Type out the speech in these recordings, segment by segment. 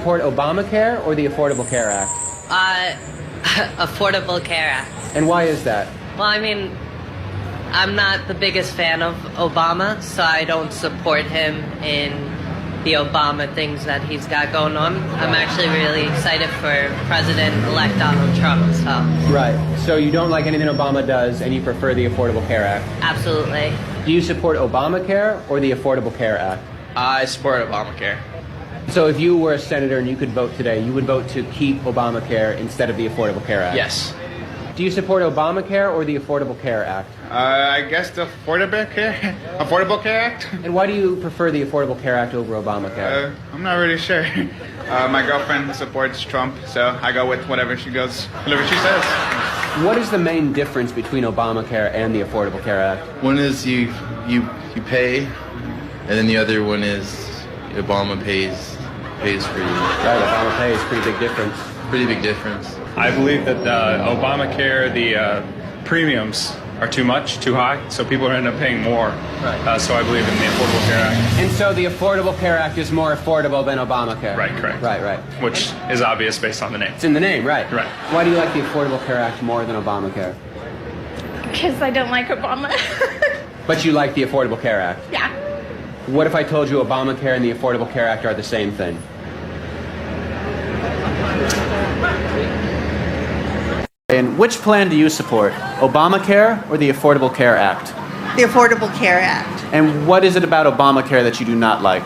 Support Obamacare or the Affordable Care Act? Affordable Care Act. And why is that? Well, I mean, I'm not the biggest fan of Obama, so I don't support him in the Obama things that he's got going on. I'm actually really excited for President-elect Donald Trump, so. Right. So you don't like anything Obama does and you prefer the Affordable Care Act? Absolutely. Do you support Obamacare or the Affordable Care Act? I support Obamacare. So if you were a senator and you could vote today, you would vote to keep Obamacare instead of the Affordable Care Act? Yes. Do you support Obamacare or the Affordable Care Act? I guess the Affordable Care Act? And why do you prefer the Affordable Care Act over Obamacare? I'm not really sure. My girlfriend supports Trump, so I go with whatever she says. What is the main difference between Obamacare and the Affordable Care Act? One is you pay, and then the other one is Obama pays for you. Right, Obama pays, pretty big difference. Pretty big difference. I believe that Obamacare, the premiums are too high, so people end up paying more. Right. So I believe in the Affordable Care Act. And so the Affordable Care Act is more affordable than Obamacare? Right, correct. Right. Which is obvious based on the name. It's in the name, right. Right. Why do you like the Affordable Care Act more than Obamacare? Because I don't like Obama. But you like the Affordable Care Act? Yeah. What if I told you Obamacare and the Affordable Care Act are the same thing? And which plan do you support, Obamacare or the Affordable Care Act? The Affordable Care Act. And what is it about Obamacare that you do not like?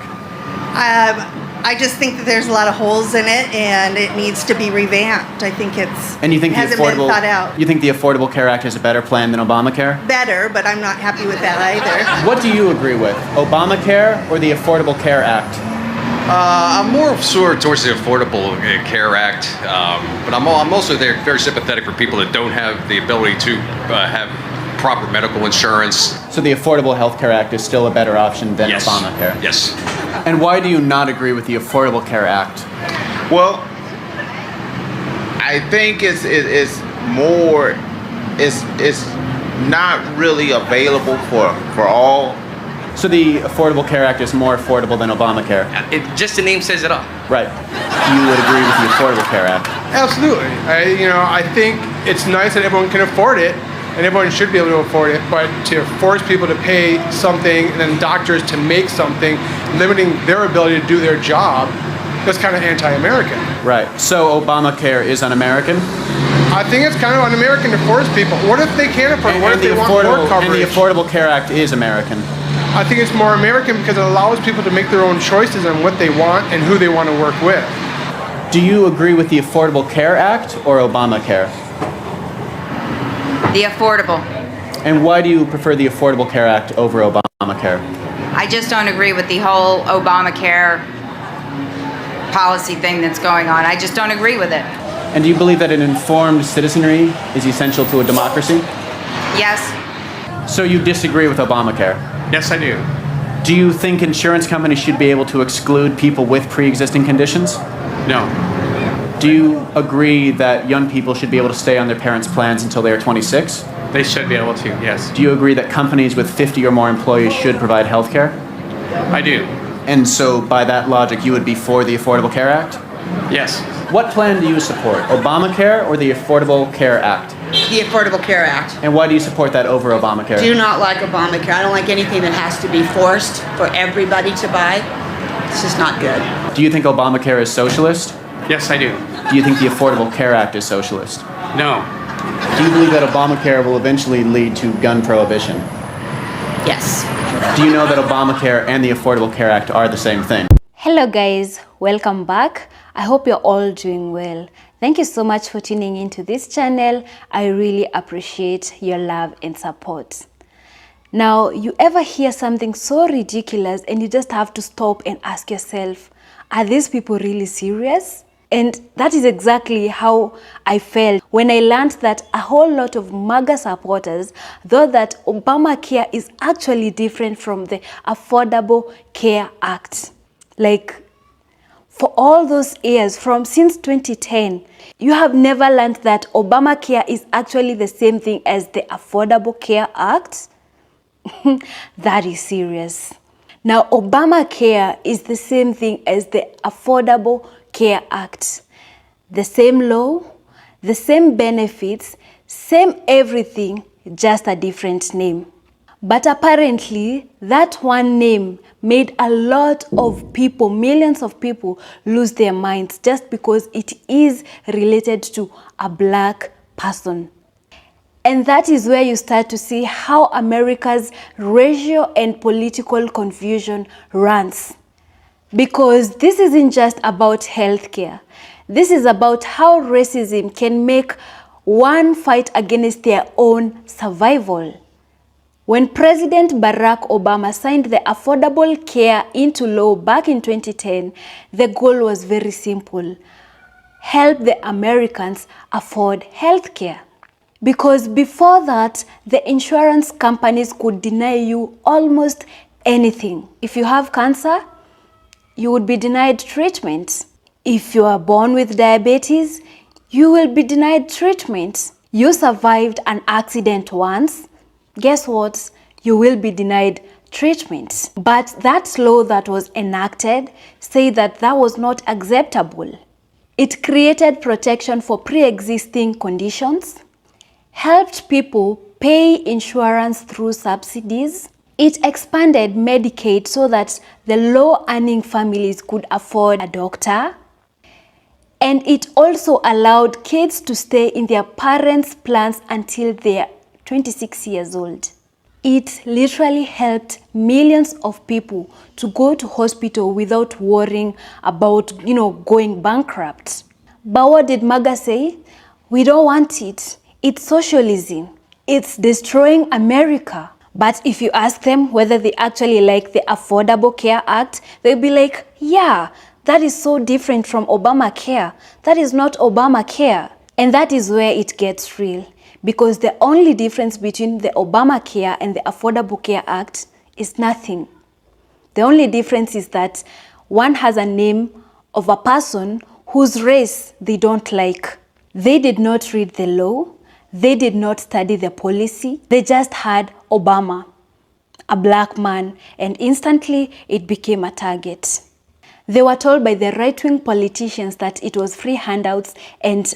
I just think that there's a lot of holes in it, and it needs to be revamped. I think And you think hasn't been thought out. You think the Affordable Care Act is a better plan than Obamacare? Better, but I'm not happy with that either. What do you agree with, Obamacare or the Affordable Care Act? I'm more sort of towards the Affordable Care Act, but I'm also very sympathetic for people that don't have the ability to have proper medical insurance. So the Affordable Health Care Act is still a better option than Yes. Obamacare? Yes. And why do you not agree with the Affordable Care Act? Well, I think it's not really available for all. So the Affordable Care Act is more affordable than Obamacare? Just the name says it all. Right. You would agree with the Affordable Care Act? Absolutely. I think it's nice that everyone can afford it, and everyone should be able to afford it, but to force people to pay something and then doctors to make something, limiting their ability to do their job, that's kind of anti-American. Right. So Obamacare is un-American? I think it's kind of un-American to force people. What if they can't afford it? What if they want more coverage? And the Affordable Care Act is American? I think it's more American because it allows people to make their own choices on what they want and who they want to work with. Do you agree with the Affordable Care Act or Obamacare? The Affordable. And why do you prefer the Affordable Care Act over Obamacare? I just don't agree with the whole Obamacare policy thing that's going on. I just don't agree with it. And do you believe that an informed citizenry is essential to a democracy? Yes. So you disagree with Obamacare? Yes, I do. Do you think insurance companies should be able to exclude people with pre-existing conditions? No. Do you agree that young people should be able to stay on their parents' plans until they are 26? They should be able to, yes. Do you agree that companies with 50 or more employees should provide health care? I do. And so by that logic, you would be for the Affordable Care Act? Yes. What plan do you support, Obamacare or the Affordable Care Act? The Affordable Care Act. And why do you support that over Obamacare? Do not like Obamacare. I don't like anything that has to be forced for everybody to buy. It's just not good. Do you think Obamacare is socialist? Yes, I do. Do you think the Affordable Care Act is socialist? No. Do you believe that Obamacare will eventually lead to gun prohibition? Yes. Do you know that Obamacare and the Affordable Care Act are the same thing? Hello guys, welcome back. I hope you're all doing well. Thank you so much for tuning into this channel. I really appreciate your love and support. Now, you ever hear something so ridiculous and you just have to stop and ask yourself, are these people really serious? And that is exactly how I felt when I learned that a whole lot of MAGA supporters thought that Obamacare is actually different from the Affordable Care Act. Like, for all those years, since 2010, you have never learned that Obamacare is actually the same thing as the Affordable Care Act? That is serious. Now, Obamacare is the same thing as the Affordable Care Act. The same law, the same benefits, same everything, just a different name. But apparently, that one name made a lot of people, millions of people, lose their minds just because it is related to a black person. And that is where you start to see how America's racial and political confusion runs. Because this isn't just about healthcare. This is about how racism can make one fight against their own survival. When President Barack Obama signed the Affordable Care into law back in 2010, the goal was very simple: help the Americans afford healthcare. Because before that, the insurance companies could deny you almost anything. If you have cancer, you would be denied treatment. If you are born with diabetes, you will be denied treatment. You survived an accident once, guess what? You will be denied treatment. But that law that was enacted said that that was not acceptable. It created protection for pre-existing conditions, helped people pay insurance through subsidies. It expanded Medicaid so that the low-earning families could afford a doctor. And it also allowed kids to stay in their parents' plans until they're 26 years old. It literally helped millions of people to go to hospital without worrying about, going bankrupt. But what did MAGA say? We don't want it. It's socialism. It's destroying America. But if you ask them whether they actually like the Affordable Care Act, they'll be like, yeah, that is so different from Obamacare. That is not Obamacare. And that is where it gets real. Because the only difference between the Obamacare and the Affordable Care Act is nothing. The only difference is that one has a name of a person whose race they don't like. They did not read the law. They did not study the policy. They just had Obama, a black man, and instantly it became a target. They were told by the right-wing politicians that it was free handouts and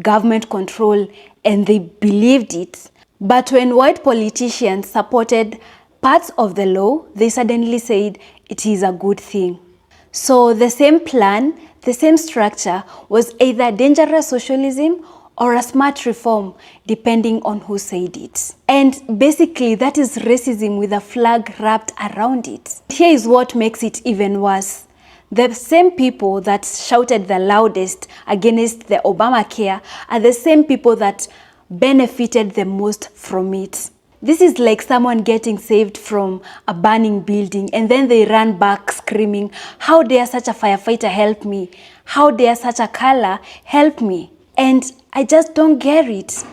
government control, and they believed it. But when white politicians supported parts of the law, they suddenly said it is a good thing. So the same plan, the same structure was either dangerous socialism or a smart reform, depending on who said it. And basically, that is racism with a flag wrapped around it. Here is what makes it even worse. The same people that shouted the loudest against the Obamacare are the same people that benefited the most from it. This is like someone getting saved from a burning building and then they run back screaming, "How dare such a firefighter help me? How dare such a color help me?" And I just don't get it.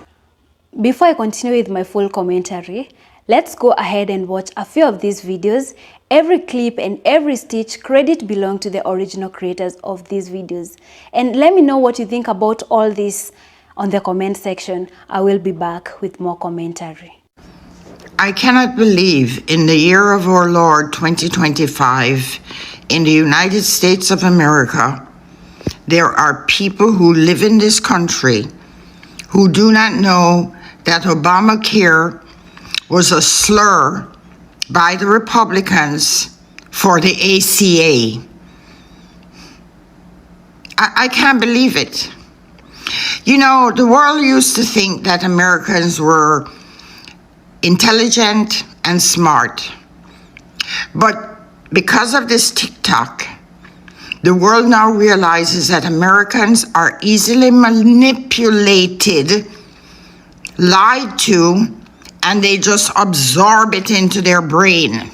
Before I continue with my full commentary, let's go ahead and watch a few of these videos. Every clip and every stitch credit belong to the original creators of these videos. And let me know what you think about all this on the comment section. I will be back with more commentary. I cannot believe in the year of our Lord 2025 in the United States of America, there are people who live in this country who do not know that Obamacare was a slur by the Republicans for the ACA. I can't believe it. You know, the world used to think that Americans were intelligent and smart. But because of this TikTok, the world now realizes that Americans are easily manipulated, lied to, and they just absorb it into their brain.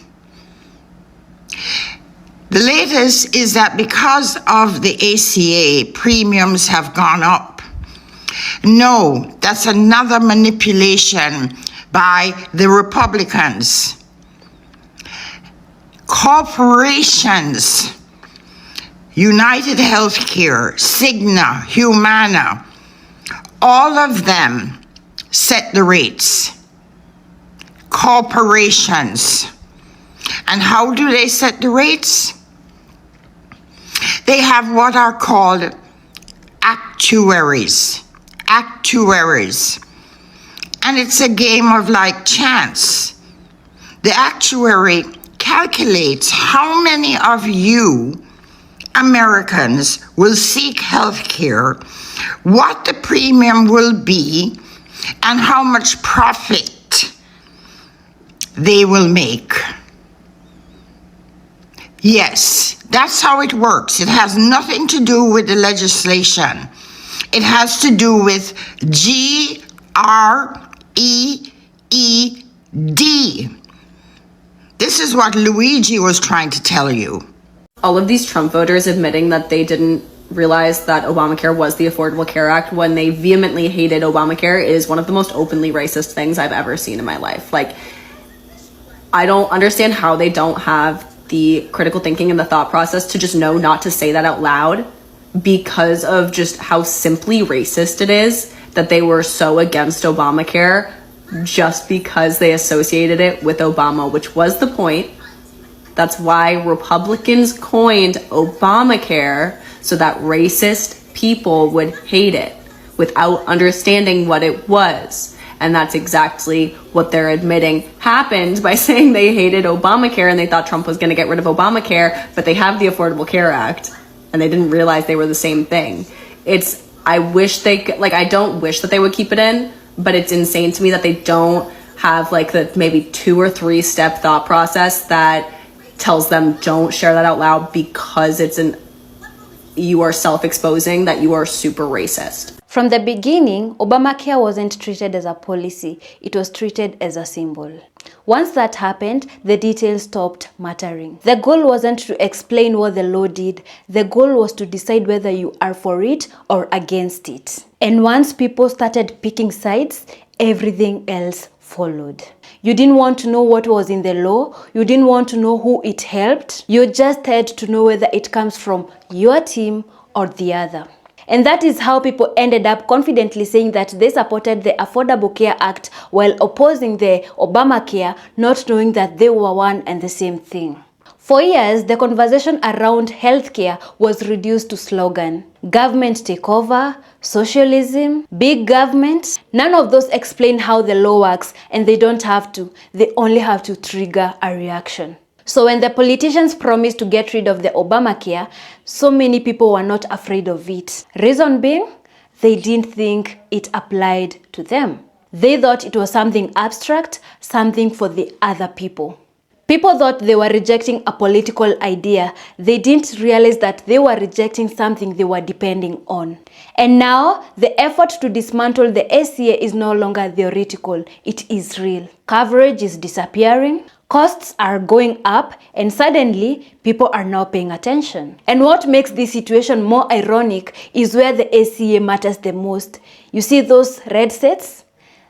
The latest is that because of the ACA, premiums have gone up. No, that's another manipulation by the Republicans. Corporations, United Healthcare, Cigna, Humana, all of them set the rates. Corporations. And how do they set the rates? They have what are called actuaries. Actuaries. And it's a game of like chance. The actuary calculates how many of you Americans will seek health care, what the premium will be, and how much profit they will make. Yes, that's how it works. It has nothing to do with the legislation. It has to do with GREED. This is what Luigi was trying to tell you. All of these Trump voters admitting that they didn't realize that Obamacare was the Affordable Care Act when they vehemently hated Obamacare is one of the most openly racist things I've ever seen in my life. Like, I don't understand how they don't have the critical thinking and the thought process to just know not to say that out loud because of just how simply racist it is that they were so against Obamacare just because they associated it with Obama, which was the point. That's why Republicans coined Obamacare, so that racist people would hate it without understanding what it was. And that's exactly what they're admitting happened by saying they hated Obamacare and they thought Trump was going to get rid of Obamacare, but they have the Affordable Care Act and they didn't realize they were the same thing. I don't wish that they would keep it in, but it's insane to me that they don't have like the maybe 2 or 3 step thought process that tells them don't share that out loud because you are self-exposing that you are super racist. From the beginning, Obamacare wasn't treated as a policy, it was treated as a symbol. Once that happened, the details stopped mattering. The goal wasn't to explain what the law did, the goal was to decide whether you are for it or against it. And once people started picking sides, everything else followed. You didn't want to know what was in the law, you didn't want to know who it helped, you just had to know whether it comes from your team or the other. And that is how people ended up confidently saying that they supported the Affordable Care Act while opposing the Obamacare, not knowing that they were one and the same thing. For years, the conversation around healthcare was reduced to slogan. Government takeover, socialism, big government. None of those explain how the law works, and they don't have to. They only have to trigger a reaction. So when the politicians promised to get rid of the Obamacare, so many people were not afraid of it. Reason being, they didn't think it applied to them. They thought it was something abstract, something for the other people. People thought they were rejecting a political idea. They didn't realize that they were rejecting something they were depending on. And now, the effort to dismantle the ACA is no longer theoretical, it is real. Coverage is disappearing, costs are going up, and suddenly, people are now paying attention. And what makes this situation more ironic is where the ACA matters the most. You see those red states?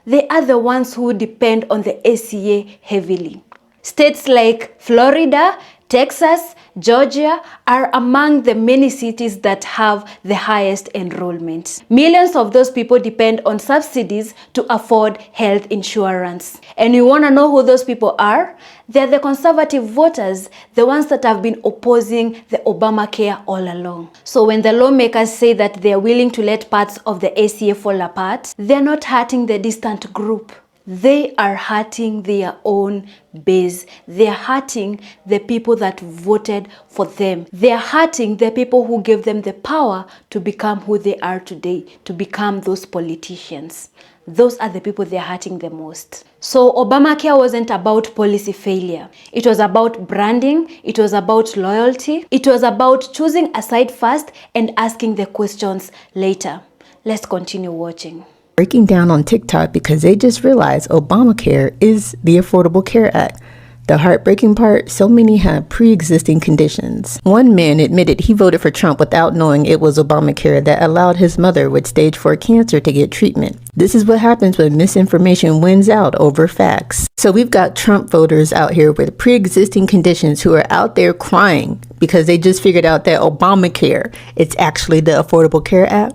They are the ones who depend on the ACA heavily. States like Florida, Texas, Georgia are among the many cities that have the highest enrollment. Millions of those people depend on subsidies to afford health insurance. And you want to know who those people are? They're the conservative voters, the ones that have been opposing the Obamacare all along. So when the lawmakers say that they're willing to let parts of the ACA fall apart, they're not hurting the distant group. They are hurting their own base. They are hurting the people that voted for them. They are hurting the people who gave them the power to become who they are today, to become those politicians. Those are the people they are hurting the most. So Obamacare wasn't about policy failure. It was about branding. It was about loyalty. It was about choosing a side first and asking the questions later. Let's continue watching. Breaking down on TikTok because they just realized Obamacare is the Affordable Care Act. The heartbreaking part, so many have pre-existing conditions. One man admitted he voted for Trump without knowing it was Obamacare that allowed his mother with stage 4 cancer to get treatment. This is what happens when misinformation wins out over facts. So we've got Trump voters out here with pre-existing conditions who are out there crying because they just figured out that Obamacare, it's actually the Affordable Care Act.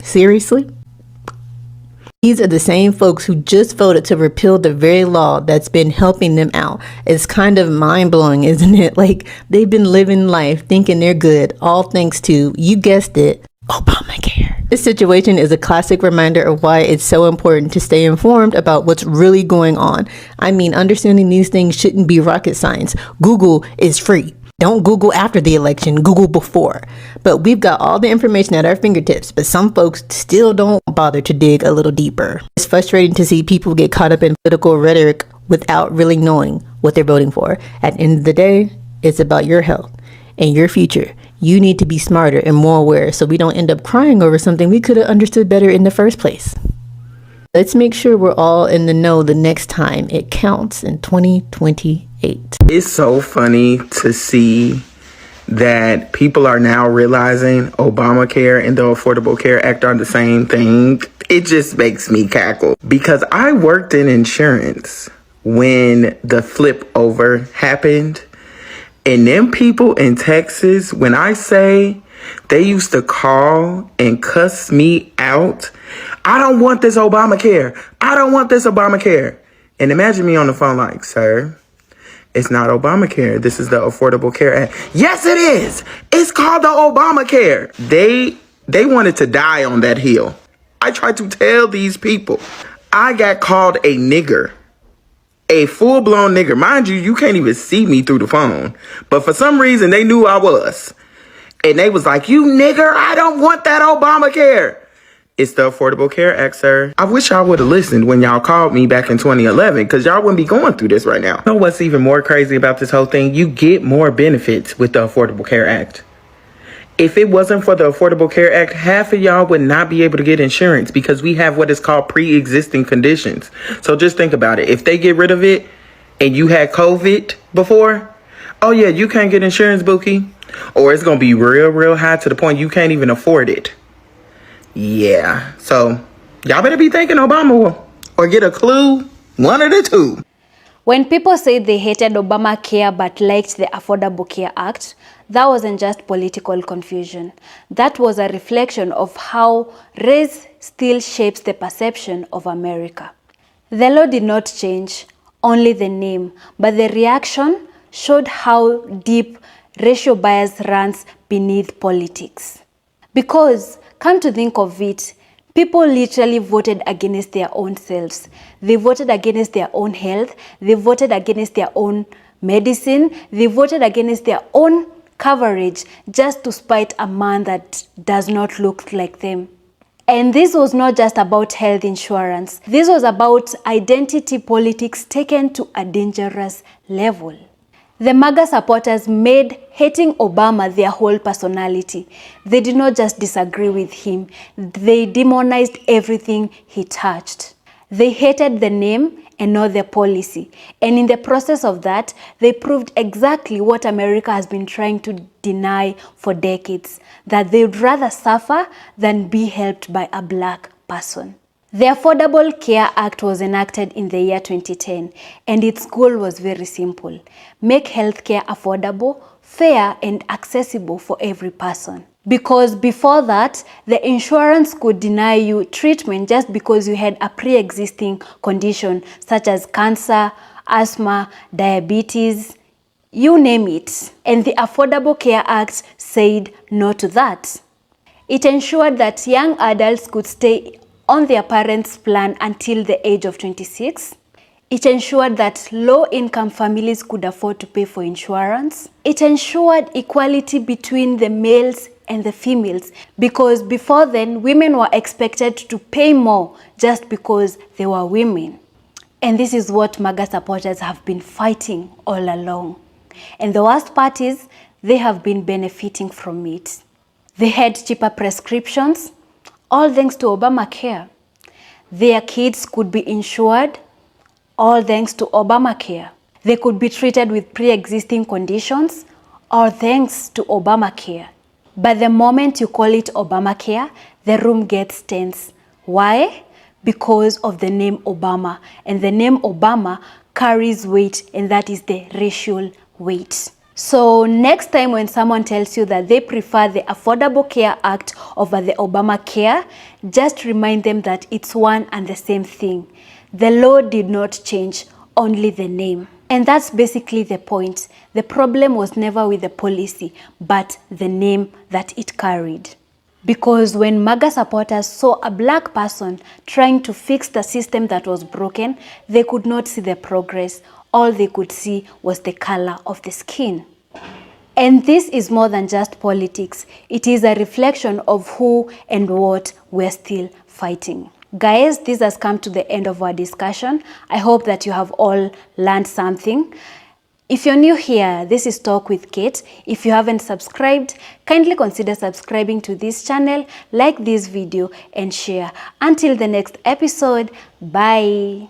Seriously? These are the same folks who just voted to repeal the very law that's been helping them out. It's kind of mind-blowing, isn't it? Like, they've been living life thinking they're good, all thanks to, you guessed it, Obamacare. This situation is a classic reminder of why it's so important to stay informed about what's really going on. I mean, understanding these things shouldn't be rocket science. Google is free. Don't Google after the election, Google before. But we've got all the information at our fingertips, but some folks still don't bother to dig a little deeper. It's frustrating to see people get caught up in political rhetoric without really knowing what they're voting for. At the end of the day, it's about your health and your future. You need to be smarter and more aware so we don't end up crying over something we could have understood better in the first place. Let's make sure we're all in the know the next time it counts in 2028. It's so funny to see that people are now realizing Obamacare and the Affordable Care Act are the same thing. It just makes me cackle because I worked in insurance when the flip over happened. And them people in Texas, when I say they used to call and cuss me out, I don't want this Obamacare. I don't want this Obamacare. And imagine me on the phone like, sir, it's not Obamacare. This is the Affordable Care Act. Yes, it is. It's called the Obamacare. They wanted to die on that hill. I tried to tell these people. I got called a nigger. A full-blown nigger. Mind you, you can't even see me through the phone. But for some reason, they knew I was. And they was like, you nigger, I don't want that Obamacare. It's the Affordable Care Act, sir. I wish y'all would have listened when y'all called me back in 2011, because y'all wouldn't be going through this right now. You know what's even more crazy about this whole thing? You get more benefits with the Affordable Care Act. If it wasn't for the Affordable Care Act, half of y'all would not be able to get insurance because we have what is called pre-existing conditions. So just think about it. If they get rid of it and you had COVID before, oh yeah, you can't get insurance, Bookie. Or it's going to be real, real high to the point you can't even afford it. Yeah. So y'all better be thanking Obama or get a clue. One of the two. When people say they hated Obamacare but liked the Affordable Care Act, that wasn't just political confusion. That was a reflection of how race still shapes the perception of America. The law did not change, only the name, but the reaction showed how deep racial bias runs beneath politics. Because, come to think of it, people literally voted against their own selves. They voted against their own health. They voted against their own medicine. They voted against their own coverage just to spite a man that does not look like them. And this was not just about health insurance. This was about identity politics taken to a dangerous level. The MAGA supporters made hating Obama their whole personality. They did not just disagree with him. They demonized everything he touched. They hated the name and not the policy. And in the process of that, they proved exactly what America has been trying to deny for decades, that they would rather suffer than be helped by a black person. The Affordable Care Act was enacted in the year 2010, and its goal was very simple: make healthcare affordable, fair, and accessible for every person. Because before that, the insurance could deny you treatment just because you had a pre-existing condition such as cancer, asthma, diabetes, you name it. And the Affordable Care Act said no to that. It ensured that young adults could stay on their parents' plan until the age of 26. It ensured that low-income families could afford to pay for insurance. It ensured equality between the males and the females, because before then, women were expected to pay more just because they were women. And this is what MAGA supporters have been fighting all along. And the worst part is, they have been benefiting from it. They had cheaper prescriptions, all thanks to Obamacare. Their kids could be insured, all thanks to Obamacare. They could be treated with pre-existing conditions, all thanks to Obamacare. But the moment you call it Obamacare, the room gets tense. Why? Because of the name Obama. And the name Obama carries weight, and that is the racial weight. So next time when someone tells you that they prefer the Affordable Care Act over the Obamacare, just remind them that it's one and the same thing. The law did not change, only the name. And that's basically the point. The problem was never with the policy, but the name that it carried. Because when MAGA supporters saw a black person trying to fix the system that was broken, they could not see the progress. All they could see was the color of the skin. And this is more than just politics. It is a reflection of who and what we're still fighting. Guys, this has come to the end of our discussion. I hope that you have all learned something. If you're new here, this is Talk with Kate. If you haven't subscribed, kindly consider subscribing to this channel, like this video, and share. Until the next episode, bye.